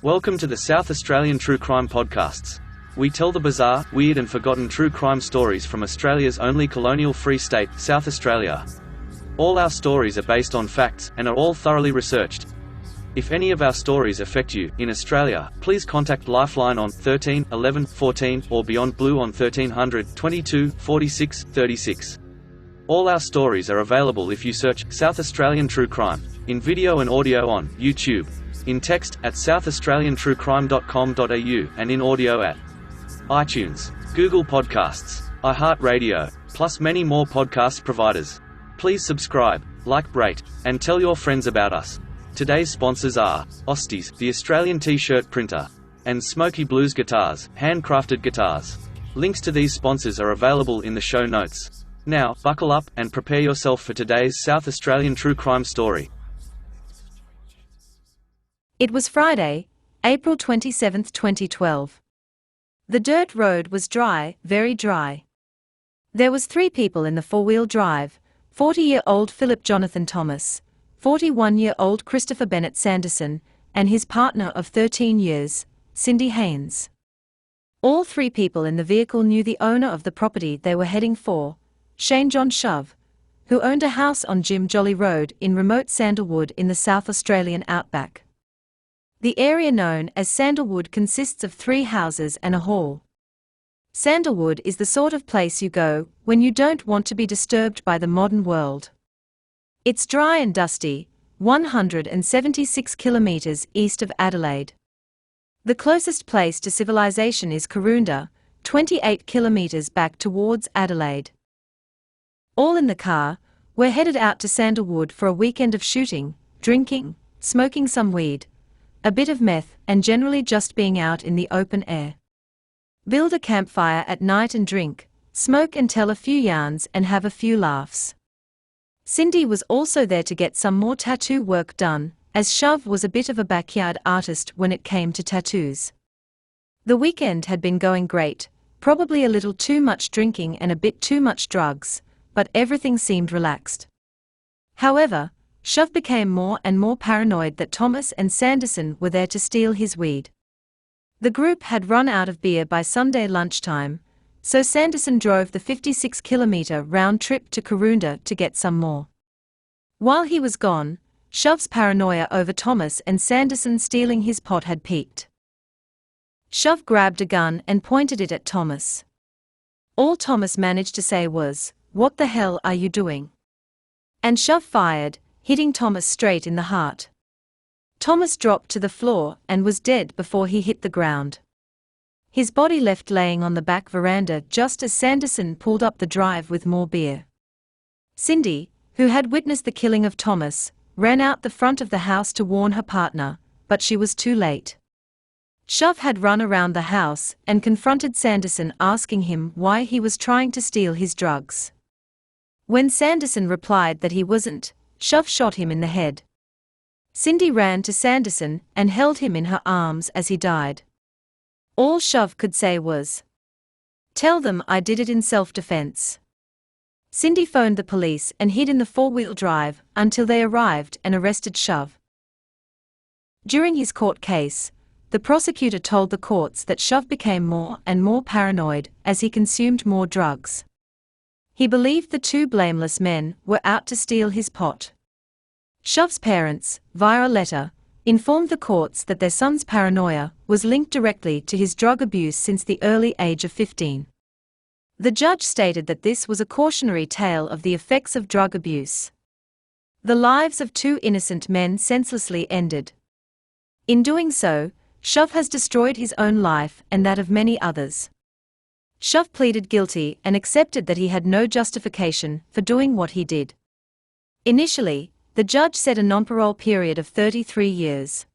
Welcome to the South Australian True Crime Podcasts. We tell the bizarre, weird and forgotten true crime stories from Australia's only colonial-free state, South Australia. All our stories are based on facts, and are all thoroughly researched. If any of our stories affect you, in Australia, please contact Lifeline on 13 11 14 or Beyond Blue on 1300 22 46 36. All our stories are available if you search South Australian True Crime, in video and audio on YouTube, in text at southaustraliantruecrime.com.au, and in audio at iTunes, Google Podcasts, iHeartRadio, plus many more podcast providers. Please subscribe, like, rate, and tell your friends about us. Today's sponsors are AUSTEES, the Australian T-shirt printer, and SMOKY Blues Guitars, handcrafted guitars. Links to these sponsors are available in the show notes. Now, buckle up, and prepare yourself for today's South Australian true crime story. It was Friday, April 27, 2012. The dirt road was dry, very dry. There was 3 people in the four-wheel drive: 40-year-old Philip Jonathan Thomas, 41-year-old Christopher Bennett Sanderson, and his partner of 13 years, Cindy Haynes. All 3 people in the vehicle knew the owner of the property they were heading for, Shane John Shove, who owned a house on Jim Jolly Road in remote Sandalwood in the South Australian outback. The area known as Sandalwood consists of 3 houses and a hall. Sandalwood is the sort of place you go when you don't want to be disturbed by the modern world. It's dry and dusty, 176 kilometres east of Adelaide. The closest place to civilization is Karoonda, 28 kilometres back towards Adelaide. All in the car, we're headed out to Sandalwood for a weekend of shooting, drinking, smoking some weed, a bit of meth, and generally just being out in the open air. Build a campfire at night and drink, smoke and tell a few yarns and have a few laughs. Cindy was also there to get some more tattoo work done, as Shove was a bit of a backyard artist when it came to tattoos. The weekend had been going great, probably a little too much drinking and a bit too much drugs, but everything seemed relaxed. However, Shove became more and more paranoid that Thomas and Sanderson were there to steal his weed. The group had run out of beer by Sunday lunchtime, so Sanderson drove the 56-kilometre round trip to Karoonda to get some more. While he was gone, Shove's paranoia over Thomas and Sanderson stealing his pot had peaked. Shove grabbed a gun and pointed it at Thomas. All Thomas managed to say was, "What the hell are you doing?" And Shove fired, hitting Thomas straight in the heart. Thomas dropped to the floor and was dead before he hit the ground. His body left laying on the back veranda just as Sanderson pulled up the drive with more beer. Cindy, who had witnessed the killing of Thomas, ran out the front of the house to warn her partner, but she was too late. Shove had run around the house and confronted Sanderson, asking him why he was trying to steal his drugs. When Sanderson replied that he wasn't, Shove shot him in the head. Cindy ran to Sanderson and held him in her arms as he died. All Shove could say was, "Tell them I did it in self-defense." Cindy phoned the police and hid in the four-wheel drive until they arrived and arrested Shove. During his court case, the prosecutor told the courts that Shove became more and more paranoid as he consumed more drugs. He believed the 2 blameless men were out to steal his pot. Shove's parents, via a letter, informed the courts that their son's paranoia was linked directly to his drug abuse since the early age of 15. The judge stated that this was a cautionary tale of the effects of drug abuse. The lives of 2 innocent men senselessly ended. In doing so, Shove has destroyed his own life and that of many others. Shove pleaded guilty and accepted that he had no justification for doing what he did. Initially, the judge set a non-parole period of 33 years.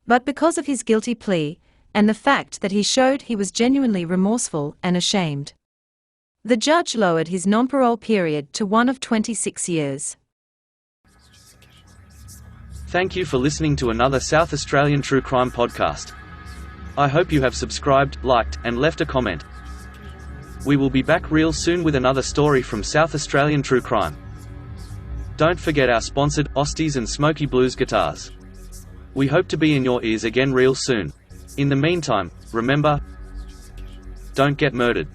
But because of his guilty plea, and the fact that he showed he was genuinely remorseful and ashamed, the judge lowered his non-parole period to one of 26 years. Thank you for listening to another South Australian True Crime podcast. I hope you have subscribed, liked, and left a comment. We will be back real soon with another story from South Australian True Crime. Don't forget our sponsored AUSTEES and SMOKY Blues Guitars. We hope to be in your ears again real soon. In the meantime, remember, don't get murdered.